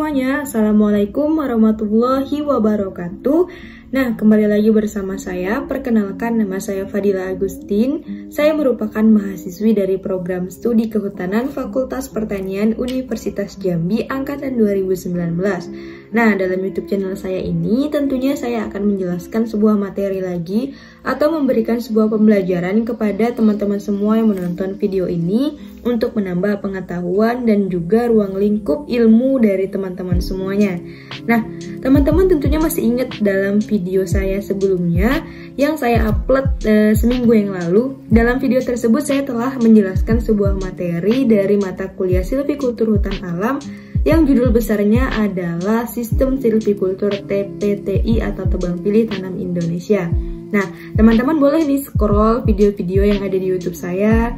semuanya, Assalamualaikum warahmatullahi wabarakatuh. Nah, kembali lagi bersama saya. Perkenalkan, nama saya Fadila Agustin. Saya merupakan mahasiswi dari program studi kehutanan Fakultas Pertanian Universitas Jambi angkatan 2019. Nah, dalam YouTube channel saya ini tentunya saya akan menjelaskan sebuah materi lagi atau memberikan sebuah pembelajaran kepada teman-teman semua yang menonton video ini untuk menambah pengetahuan dan juga ruang lingkup ilmu dari teman-teman semuanya. Nah, teman-teman tentunya masih ingat dalam video saya sebelumnya yang saya upload seminggu yang lalu. Dalam video tersebut saya telah menjelaskan sebuah materi dari mata kuliah Silvikultur Hutan Alam yang judul besarnya adalah Sistem Silvikultur TPTI atau Tebang Pilih Tanam Indonesia. Nah, teman-teman boleh nih scroll video-video yang ada di YouTube saya.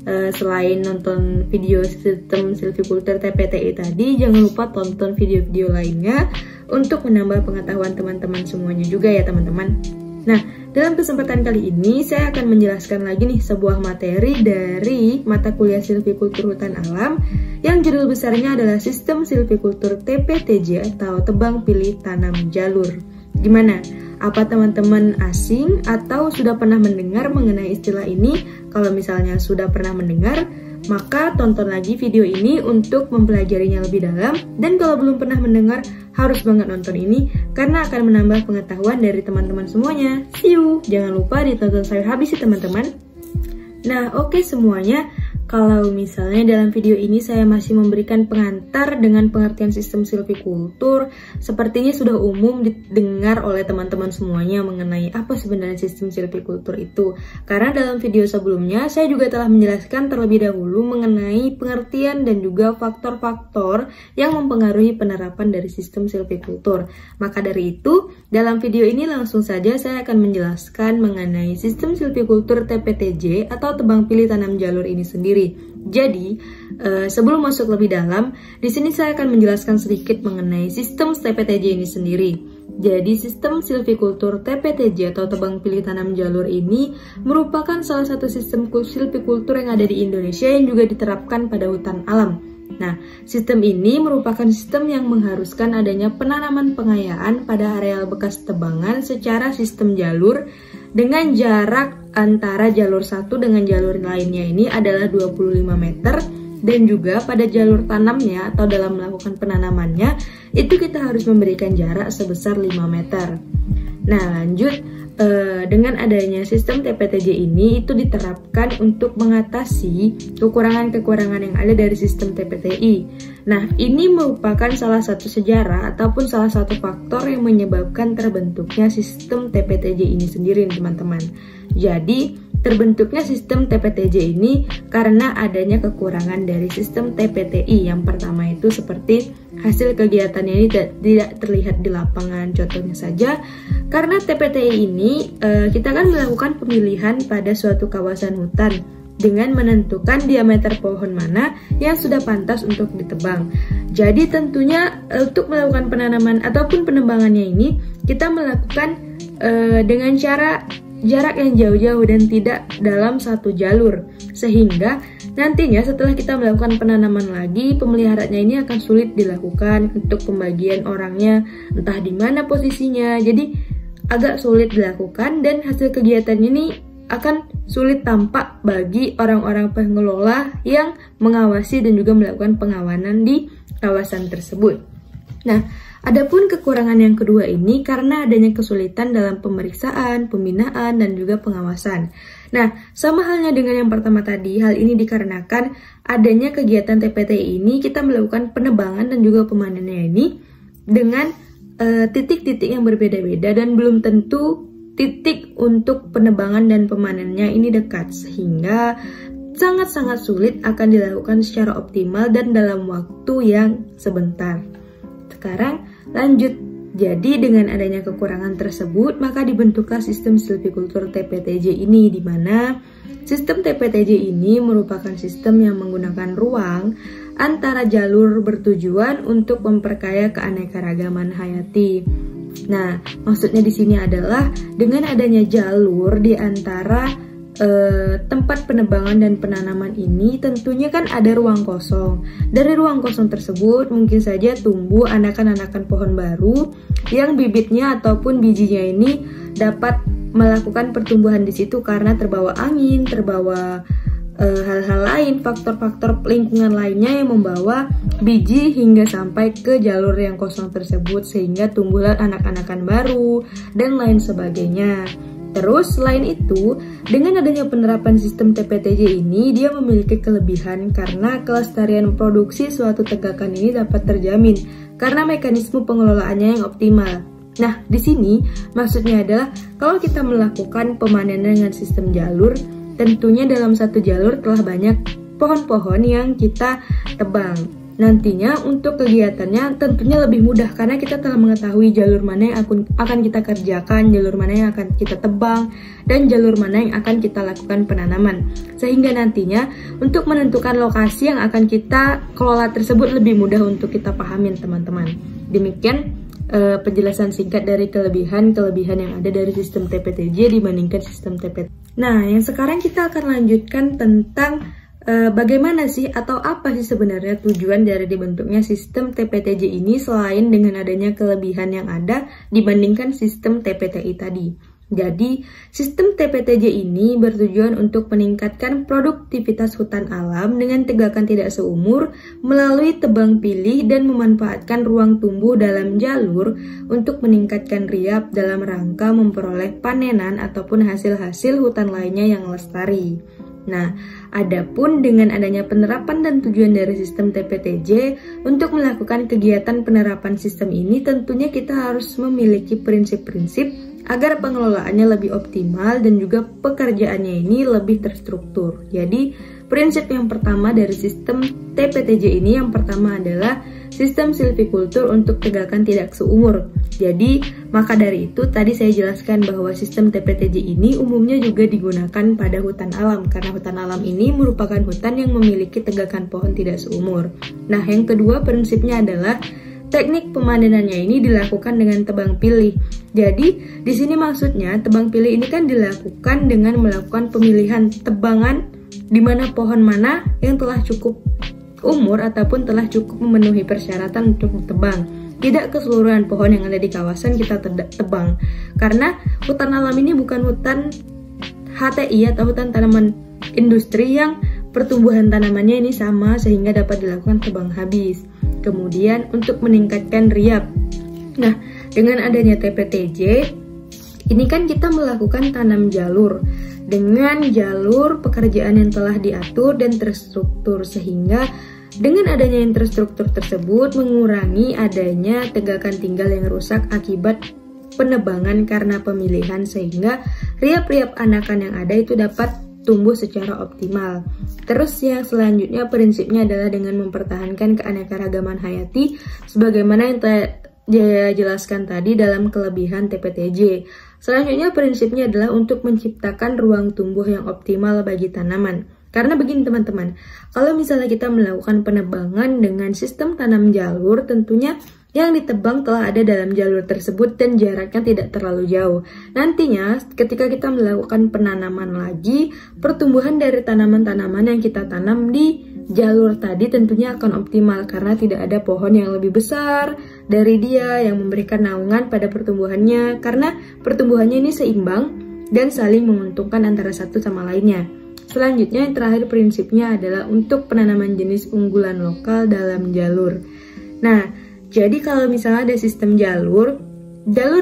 Selain nonton video Sistem Silvikultur TPTI tadi, jangan lupa tonton video-video lainnya untuk menambah pengetahuan teman-teman semuanya juga ya teman-teman. Nah, dalam kesempatan kali ini saya akan menjelaskan lagi nih sebuah materi dari mata kuliah Silvikultur Hutan Alam yang judul besarnya adalah Sistem Silvikultur TPTJ atau Tebang Pilih Tanam Jalur. Gimana? Apa teman-teman asing atau sudah pernah mendengar mengenai istilah ini? Kalau misalnya sudah pernah mendengar, maka tonton lagi video ini untuk mempelajarinya lebih dalam. Dan kalau belum pernah mendengar, harus banget nonton ini karena akan menambah pengetahuan dari teman-teman semuanya. See you! Jangan lupa ditonton sampai habis ya teman-teman. Nah, oke semuanya. Kalau misalnya dalam video ini saya masih memberikan pengantar dengan pengertian sistem silvikultur, sepertinya sudah umum didengar oleh teman-teman semuanya mengenai apa sebenarnya sistem silvikultur itu. Karena dalam video sebelumnya saya juga telah menjelaskan terlebih dahulu mengenai pengertian dan juga faktor-faktor yang mempengaruhi penerapan dari sistem silvikultur. Maka dari itu, dalam video ini langsung saja saya akan menjelaskan mengenai sistem silvikultur TPTJ atau Tebang Pilih Tanam Jalur ini sendiri. Jadi, sebelum masuk lebih dalam, di sini saya akan menjelaskan sedikit mengenai sistem TPTJ ini sendiri. Jadi, sistem silvikultur TPTJ atau Tebang Pilih Tanam Jalur ini merupakan salah satu sistem silvikultur yang ada di Indonesia yang juga diterapkan pada hutan alam. Nah, sistem ini merupakan sistem yang mengharuskan adanya penanaman pengayaan pada areal bekas tebangan secara sistem jalur dengan jarak antara jalur satu dengan jalur lainnya ini adalah 25 meter dan juga pada jalur tanamnya atau dalam melakukan penanamannya itu kita harus memberikan jarak sebesar 5 meter. Nah, lanjut. Dengan adanya sistem TPTJ ini itu diterapkan untuk mengatasi kekurangan-kekurangan yang ada dari sistem TPTI. Nah, ini merupakan salah satu sejarah ataupun salah satu faktor yang menyebabkan terbentuknya sistem TPTJ ini sendiri teman-teman. Jadi, terbentuknya sistem TPTJ ini karena adanya kekurangan dari sistem TPTI. Yang pertama itu seperti hasil kegiatannya ini tidak terlihat di lapangan. Contohnya saja, karena TPTI ini kita kan melakukan pemilihan pada suatu kawasan hutan dengan menentukan diameter pohon mana yang sudah pantas untuk ditebang. Jadi tentunya untuk melakukan penanaman ataupun penebangannya ini kita melakukan dengan cara jarak yang jauh-jauh dan tidak dalam satu jalur, sehingga nantinya setelah kita melakukan penanaman lagi, pemeliharaannya ini akan sulit dilakukan untuk pembagian orangnya, entah di mana posisinya, jadi agak sulit dilakukan dan hasil kegiatan ini akan sulit tampak bagi orang-orang pengelola yang mengawasi dan juga melakukan pengawanan di kawasan tersebut. Nah, adapun kekurangan yang kedua ini karena adanya kesulitan dalam pemeriksaan, pembinaan, dan juga pengawasan. Nah, sama halnya dengan yang pertama tadi, hal ini dikarenakan adanya kegiatan TPTI ini kita melakukan penebangan dan juga pemanenannya ini dengan titik-titik yang berbeda-beda dan belum tentu titik untuk penebangan dan pemanenannya ini dekat, sehingga sangat-sangat sulit akan dilakukan secara optimal dan dalam waktu yang sebentar. Sekarang lanjut. Jadi dengan adanya kekurangan tersebut, maka dibentuklah sistem silvikultur TPTJ ini, di mana sistem TPTJ ini merupakan sistem yang menggunakan ruang antara jalur bertujuan untuk memperkaya keanekaragaman hayati. Nah, maksudnya di sini adalah dengan adanya jalur di antara tempat penebangan dan penanaman ini tentunya kan ada ruang kosong. Dari ruang kosong tersebut mungkin saja tumbuh anakan-anakan pohon baru yang bibitnya ataupun bijinya ini dapat melakukan pertumbuhan di situ karena terbawa angin, terbawa hal-hal lain, faktor-faktor lingkungan lainnya yang membawa biji hingga sampai ke jalur yang kosong tersebut sehingga tumbuhlah anak-anakan baru dan lain sebagainya. Terus selain itu, dengan adanya penerapan sistem TPTJ ini, dia memiliki kelebihan karena kelestarian produksi suatu tegakan ini dapat terjamin karena mekanisme pengelolaannya yang optimal. Nah, di sini maksudnya adalah kalau kita melakukan pemanenan dengan sistem jalur, tentunya dalam satu jalur telah banyak pohon-pohon yang kita tebang. Nantinya untuk kegiatannya tentunya lebih mudah karena kita telah mengetahui jalur mana yang akan kita kerjakan, jalur mana yang akan kita tebang, dan jalur mana yang akan kita lakukan penanaman. Sehingga nantinya untuk menentukan lokasi yang akan kita kelola tersebut lebih mudah untuk kita pahamin teman-teman. Demikian penjelasan singkat dari kelebihan-kelebihan yang ada dari sistem TPTJ dibandingkan sistem TPT. Nah, yang sekarang kita akan lanjutkan tentang bagaimana sih atau apa sih sebenarnya tujuan dari dibentuknya sistem TPTJ ini selain dengan adanya kelebihan yang ada dibandingkan sistem TPTI tadi. Jadi, sistem TPTJ ini bertujuan untuk meningkatkan produktivitas hutan alam dengan tegakan tidak seumur melalui tebang pilih dan memanfaatkan ruang tumbuh dalam jalur untuk meningkatkan riap dalam rangka memperoleh panenan ataupun hasil-hasil hutan lainnya yang lestari. Nah, adapun dengan adanya penerapan dan tujuan dari sistem TPTJ untuk melakukan kegiatan penerapan sistem ini tentunya kita harus memiliki prinsip-prinsip agar pengelolaannya lebih optimal dan juga pekerjaannya ini lebih terstruktur. Jadi, prinsip yang pertama dari sistem TPTJ ini yang pertama adalah sistem silvikultur untuk tegakan tidak seumur. Jadi, maka dari itu tadi saya jelaskan bahwa sistem TPTJ ini umumnya juga digunakan pada hutan alam karena hutan alam ini merupakan hutan yang memiliki tegakan pohon tidak seumur. Nah, yang kedua prinsipnya adalah teknik pemanenannya ini dilakukan dengan tebang pilih. Jadi, di sini maksudnya tebang pilih ini kan dilakukan dengan melakukan pemilihan tebangan di mana pohon mana yang telah cukup umur ataupun telah cukup memenuhi persyaratan untuk ditebang. Tidak keseluruhan pohon yang ada di kawasan kita tebang. Karena hutan alam ini bukan hutan HTI atau hutan tanaman industri yang pertumbuhan tanamannya ini sama sehingga dapat dilakukan tebang habis. Kemudian untuk meningkatkan riap. Nah, dengan adanya TPTJ, ini kan kita melakukan tanam jalur. Dengan jalur pekerjaan yang telah diatur dan terstruktur sehingga dengan adanya yang terstruktur tersebut mengurangi adanya tegakan tinggal yang rusak akibat penebangan karena pemilihan sehingga riap-riap anakan yang ada itu dapat tumbuh secara optimal. Terus yang selanjutnya prinsipnya adalah dengan mempertahankan keanekaragaman hayati sebagaimana yang saya jelaskan tadi dalam kelebihan TPTJ. Selanjutnya prinsipnya adalah untuk menciptakan ruang tumbuh yang optimal bagi tanaman. Karena begini teman-teman, kalau misalnya kita melakukan penebangan dengan sistem tanam jalur, tentunya yang ditebang telah ada dalam jalur tersebut dan jaraknya tidak terlalu jauh. Nantinya ketika kita melakukan penanaman lagi, pertumbuhan dari tanaman-tanaman yang kita tanam di jalur tadi tentunya akan optimal karena tidak ada pohon yang lebih besar dari dia yang memberikan naungan pada pertumbuhannya karena pertumbuhannya ini seimbang dan saling menguntungkan antara satu sama lainnya. Selanjutnya yang terakhir prinsipnya adalah untuk penanaman jenis unggulan lokal dalam jalur. Nah, jadi kalau misalnya ada sistem jalur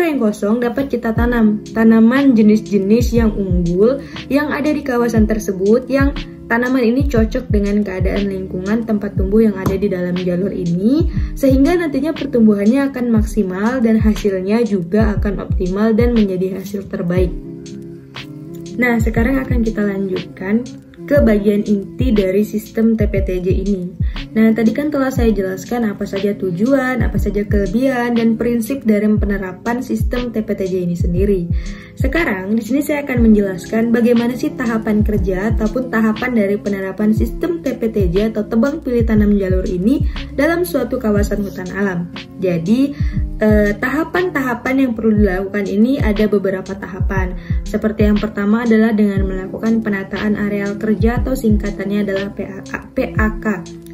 yang kosong dapat kita tanam tanaman jenis-jenis yang unggul yang ada di kawasan tersebut yang tanaman ini cocok dengan keadaan lingkungan tempat tumbuh yang ada di dalam jalur ini sehingga nantinya pertumbuhannya akan maksimal dan hasilnya juga akan optimal dan menjadi hasil terbaik. Nah, sekarang akan kita lanjutkan ke bagian inti dari sistem TPTJ ini, Nah, tadi kan telah saya jelaskan apa saja tujuan, apa saja kelebihan, dan prinsip dari penerapan sistem TPTJ ini sendiri. Sekarang, di sini saya akan menjelaskan bagaimana sih tahapan kerja ataupun tahapan dari penerapan sistem TPTJ atau tebang pilih tanam jalur ini dalam suatu kawasan hutan alam. Jadi, tahapan-tahapan yang perlu dilakukan ini ada beberapa tahapan. Seperti yang pertama adalah dengan melakukan penataan areal kerja atau singkatannya adalah PAK.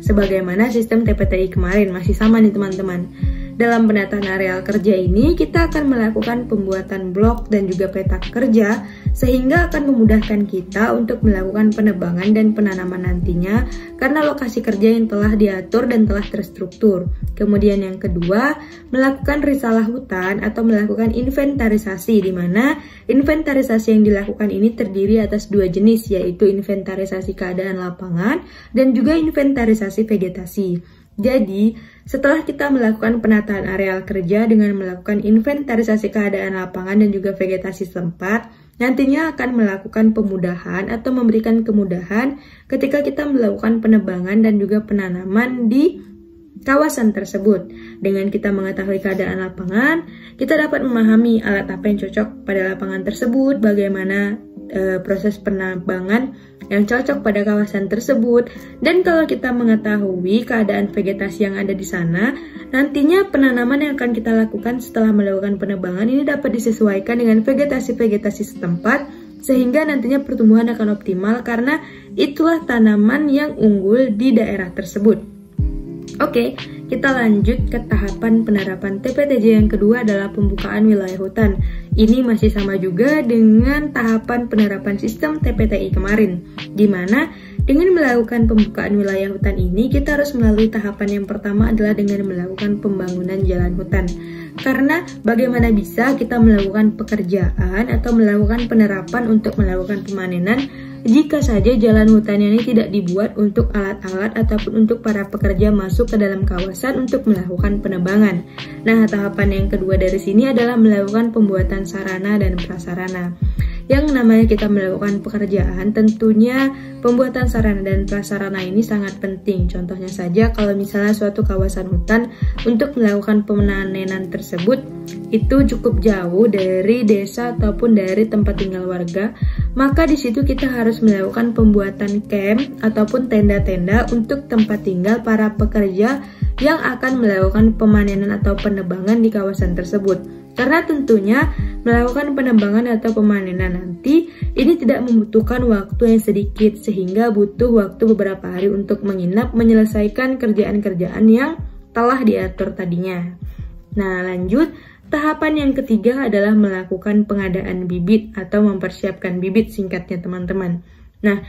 Sebagaimana sistem TPTI kemarin, masih sama nih teman-teman. Dalam penataan areal kerja ini, kita akan melakukan pembuatan blok dan juga peta kerja, sehingga akan memudahkan kita untuk melakukan penebangan dan penanaman nantinya, karena lokasi kerja yang telah diatur dan telah terstruktur. Kemudian yang kedua, melakukan risalah hutan atau melakukan inventarisasi, di mana inventarisasi yang dilakukan ini terdiri atas dua jenis, yaitu inventarisasi keadaan lapangan dan juga inventarisasi vegetasi. Jadi, setelah kita melakukan penataan areal kerja dengan melakukan inventarisasi keadaan lapangan dan juga vegetasi setempat, nantinya akan melakukan pemudahan atau memberikan kemudahan ketika kita melakukan penebangan dan juga penanaman di kawasan tersebut. Dengan kita mengetahui keadaan lapangan, kita dapat memahami alat apa yang cocok pada lapangan tersebut, bagaimana proses penebangan yang cocok pada kawasan tersebut, dan kalau kita mengetahui keadaan vegetasi yang ada di sana, nantinya penanaman yang akan kita lakukan setelah melakukan penebangan ini dapat disesuaikan dengan vegetasi-vegetasi setempat, sehingga nantinya pertumbuhan akan optimal karena itulah tanaman yang unggul di daerah tersebut. Oke, kita lanjut ke tahapan penerapan TPTJ yang kedua adalah pembukaan wilayah hutan. Ini masih sama juga dengan tahapan penerapan sistem TPTI kemarin, di mana dengan melakukan pembukaan wilayah hutan ini, kita harus melalui tahapan yang pertama adalah dengan melakukan pembangunan jalan hutan. Karena bagaimana bisa kita melakukan pekerjaan atau melakukan penerapan untuk melakukan pemanenan jika saja jalan hutannya ini tidak dibuat untuk alat-alat ataupun untuk para pekerja masuk ke dalam kawasan untuk melakukan penebangan. Nah, tahapan yang kedua dari sini adalah melakukan pembuatan sarana dan prasarana. Yang namanya kita melakukan pekerjaan, tentunya pembuatan sarana dan prasarana ini sangat penting. Contohnya saja kalau misalnya suatu kawasan hutan untuk melakukan pemanenan tersebut itu cukup jauh dari desa ataupun dari tempat tinggal warga, maka di situ kita harus melakukan pembuatan camp ataupun tenda-tenda untuk tempat tinggal para pekerja yang akan melakukan pemanenan atau penebangan di kawasan tersebut. Karena tentunya melakukan penebangan atau pemanenan nanti ini tidak membutuhkan waktu yang sedikit, sehingga butuh waktu beberapa hari untuk menginap menyelesaikan kerjaan-kerjaan yang telah diatur tadinya. Nah, lanjut, tahapan yang ketiga adalah melakukan pengadaan bibit atau mempersiapkan bibit, singkatnya teman-teman. Nah,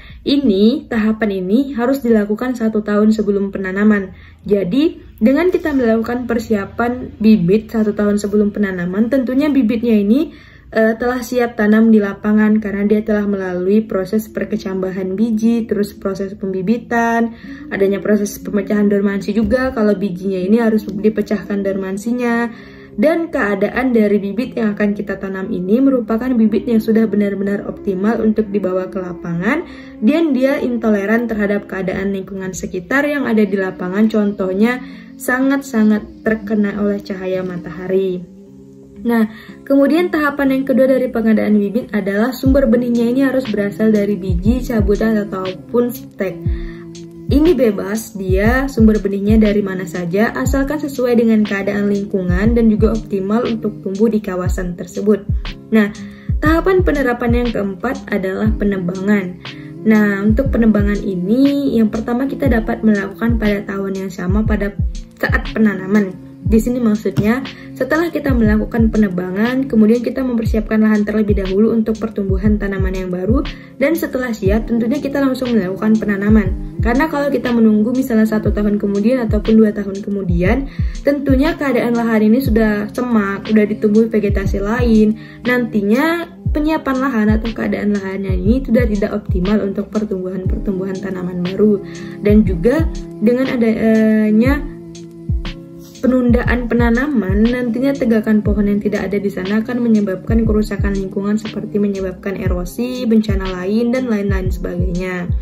tahapan ini harus dilakukan 1 tahun sebelum penanaman. Jadi, dengan kita melakukan persiapan bibit 1 tahun sebelum penanaman, tentunya bibitnya ini telah siap tanam di lapangan karena dia telah melalui proses perkecambahan biji, terus proses pembibitan, adanya proses pemecahan dormansi juga kalau bijinya ini harus dipecahkan dormansinya. Dan keadaan dari bibit yang akan kita tanam ini merupakan bibit yang sudah benar-benar optimal untuk dibawa ke lapangan, dan dia intoleran terhadap keadaan lingkungan sekitar yang ada di lapangan, contohnya sangat-sangat terkena oleh cahaya matahari. Nah, kemudian tahapan yang kedua dari pengadaan bibit adalah sumber benihnya ini harus berasal dari biji, cabutan, ataupun stek. Ini bebas, dia sumber benihnya dari mana saja, asalkan sesuai dengan keadaan lingkungan dan juga optimal untuk tumbuh di kawasan tersebut. Nah, tahapan penerapan yang keempat adalah penebangan. Nah, untuk penebangan ini, yang pertama kita dapat melakukan pada tahun yang sama pada saat penanaman. Di sini maksudnya, setelah kita melakukan penebangan, kemudian kita mempersiapkan lahan terlebih dahulu untuk pertumbuhan tanaman yang baru, dan setelah siap, tentunya kita langsung melakukan penanaman. Karena kalau kita menunggu misalnya 1 tahun kemudian ataupun 2 tahun kemudian, tentunya keadaan lahan ini sudah semak, sudah ditumbuhi vegetasi lain, nantinya penyiapan lahan atau keadaan lahannya ini sudah tidak optimal untuk pertumbuhan tanaman baru. Dan juga dengan adanya penundaan penanaman, nantinya tegakan pohon yang tidak ada di sana akan menyebabkan kerusakan lingkungan seperti menyebabkan erosi, bencana lain, dan lain-lain sebagainya.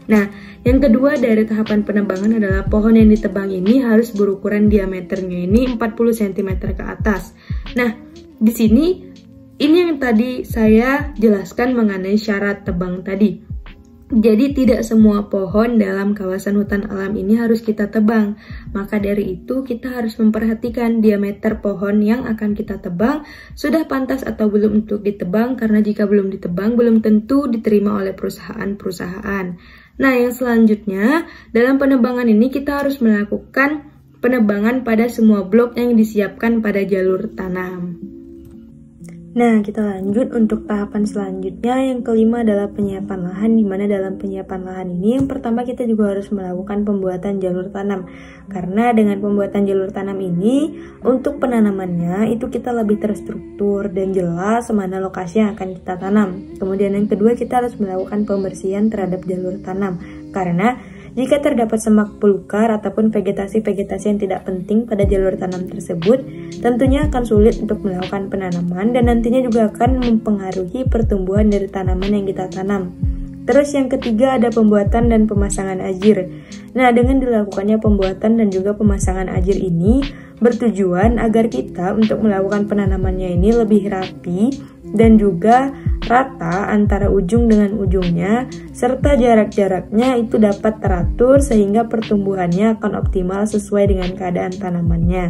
Nah, yang kedua dari tahapan penebangan adalah pohon yang ditebang ini harus berukuran diameternya ini 40 cm ke atas. Nah, di sini ini yang tadi saya jelaskan mengenai syarat tebang tadi. Jadi tidak semua pohon dalam kawasan hutan alam ini harus kita tebang. Maka dari itu kita harus memperhatikan diameter pohon yang akan kita tebang sudah pantas atau belum untuk ditebang, karena jika belum ditebang belum tentu diterima oleh perusahaan-perusahaan. Nah, yang selanjutnya dalam penebangan ini kita harus melakukan penebangan pada semua blok yang disiapkan pada jalur tanam. Nah, kita lanjut untuk tahapan selanjutnya. Yang kelima adalah penyiapan lahan, di mana dalam penyiapan lahan ini yang pertama kita juga harus melakukan pembuatan jalur tanam. Karena dengan pembuatan jalur tanam ini, untuk penanamannya itu kita lebih terstruktur dan jelas mana lokasi yang akan kita tanam. Kemudian yang kedua, kita harus melakukan pembersihan terhadap jalur tanam. Karena jika terdapat semak belukar ataupun vegetasi-vegetasi yang tidak penting pada jalur tanam tersebut, tentunya akan sulit untuk melakukan penanaman dan nantinya juga akan mempengaruhi pertumbuhan dari tanaman yang kita tanam. Terus yang ketiga ada pembuatan dan pemasangan ajir. Nah, dengan dilakukannya pembuatan dan juga pemasangan ajir ini bertujuan agar kita untuk melakukan penanamannya ini lebih rapi dan juga rata antara ujung dengan ujungnya, serta jarak-jaraknya itu dapat teratur sehingga pertumbuhannya akan optimal sesuai dengan keadaan tanamannya.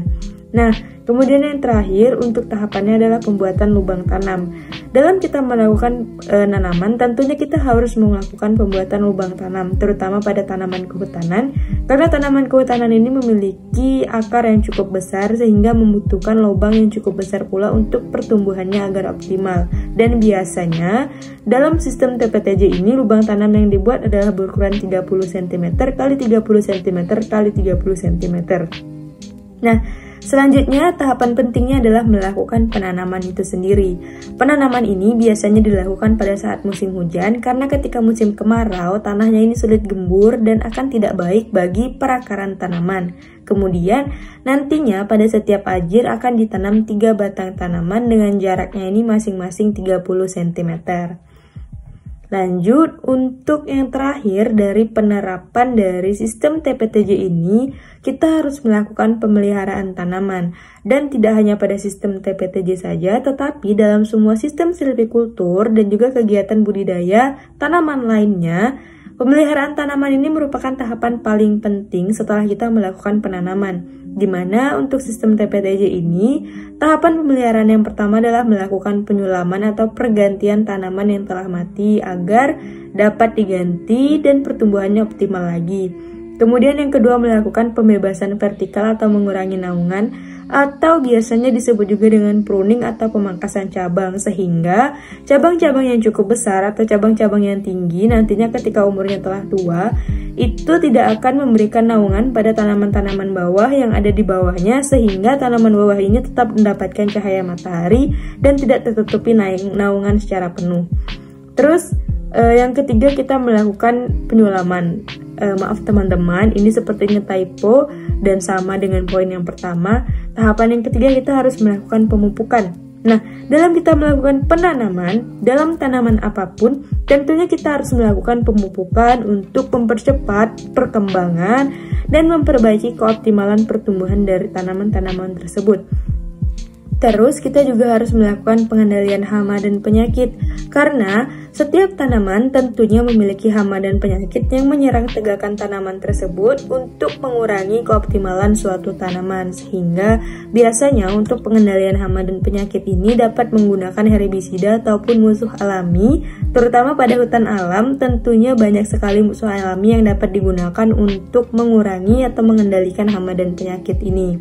Nah, kemudian yang terakhir untuk tahapannya adalah pembuatan lubang tanam. Dalam kita melakukan penanaman, tentunya kita harus melakukan pembuatan lubang tanam, terutama pada tanaman kehutanan, karena tanaman kehutanan ini memiliki akar yang cukup besar sehingga membutuhkan lubang yang cukup besar pula untuk pertumbuhannya agar optimal. Dan biasanya dalam sistem TPTJ ini lubang tanam yang dibuat adalah berukuran 30 cm x 30 cm x 30 cm. Nah, selanjutnya, tahapan pentingnya adalah melakukan penanaman itu sendiri. Penanaman ini biasanya dilakukan pada saat musim hujan karena ketika musim kemarau, tanahnya ini sulit gembur dan akan tidak baik bagi perakaran tanaman. Kemudian, nantinya pada setiap ajir akan ditanam 3 batang tanaman dengan jaraknya ini masing-masing 30 cm. Lanjut, untuk yang terakhir dari penerapan dari sistem TPTJ ini, kita harus melakukan pemeliharaan tanaman. Dan tidak hanya pada sistem TPTJ saja, tetapi dalam semua sistem silvikultur dan juga kegiatan budidaya tanaman lainnya, pemeliharaan tanaman ini merupakan tahapan paling penting setelah kita melakukan penanaman. Di mana untuk sistem TPTJ ini, tahapan pemeliharaan yang pertama adalah melakukan penyulaman atau pergantian tanaman yang telah mati agar dapat diganti dan pertumbuhannya optimal lagi. Kemudian yang kedua melakukan pembebasan vertikal atau mengurangi naungan, atau biasanya disebut juga dengan pruning atau pemangkasan cabang, sehingga cabang-cabang yang cukup besar atau cabang-cabang yang tinggi nantinya ketika umurnya telah tua itu tidak akan memberikan naungan pada tanaman-tanaman bawah yang ada di bawahnya, sehingga tanaman bawah ini tetap mendapatkan cahaya matahari dan tidak tertutupi naungan secara penuh. Terus yang ketiga kita melakukan penyulaman. Maaf teman-teman, ini sepertinya typo dan sama dengan poin yang pertama. Tahapan yang ketiga kita harus melakukan pemupukan. Nah, dalam kita melakukan penanaman, dalam tanaman apapun, tentunya kita harus melakukan pemupukan untuk mempercepat perkembangan dan memperbaiki keoptimalan pertumbuhan dari tanaman-tanaman tersebut. Terus kita juga harus melakukan pengendalian hama dan penyakit, karena setiap tanaman tentunya memiliki hama dan penyakit yang menyerang tegakan tanaman tersebut untuk mengurangi keoptimalan suatu tanaman, sehingga biasanya untuk pengendalian hama dan penyakit ini dapat menggunakan herbisida ataupun musuh alami, terutama pada hutan alam. Tentunya banyak sekali musuh alami yang dapat digunakan untuk mengurangi atau mengendalikan hama dan penyakit ini.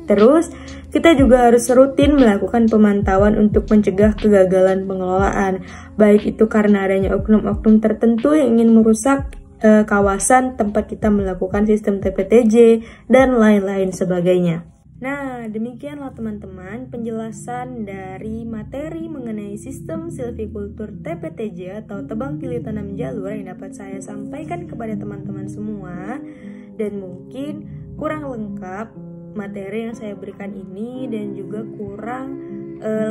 Terus, kita juga harus rutin melakukan pemantauan untuk mencegah kegagalan pengelolaan, baik itu karena adanya oknum-oknum tertentu yang ingin merusak kawasan tempat kita melakukan sistem TPTJ, dan lain-lain sebagainya. Nah, demikianlah teman-teman penjelasan dari materi mengenai sistem silvikultur TPTJ atau tebang pilih tanam jalur yang dapat saya sampaikan kepada teman-teman semua. Dan mungkin kurang lengkap materi yang saya berikan ini dan juga kurang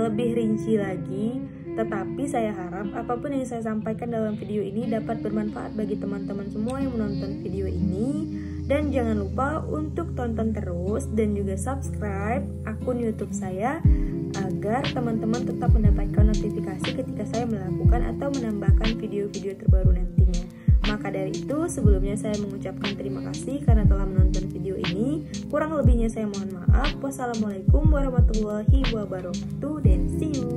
lebih rinci lagi Tetapi saya harap apapun yang saya sampaikan dalam video ini dapat bermanfaat bagi teman-teman semua yang menonton video ini. Dan jangan lupa untuk tonton terus dan juga subscribe akun YouTube saya agar teman-teman tetap mendapatkan notifikasi ketika saya melakukan atau menambahkan video-video terbaru nantinya. Maka dari itu, sebelumnya saya mengucapkan terima kasih karena telah menonton video ini. Kurang lebihnya saya mohon maaf. Wassalamualaikum warahmatullahi wabarakatuh dan see you.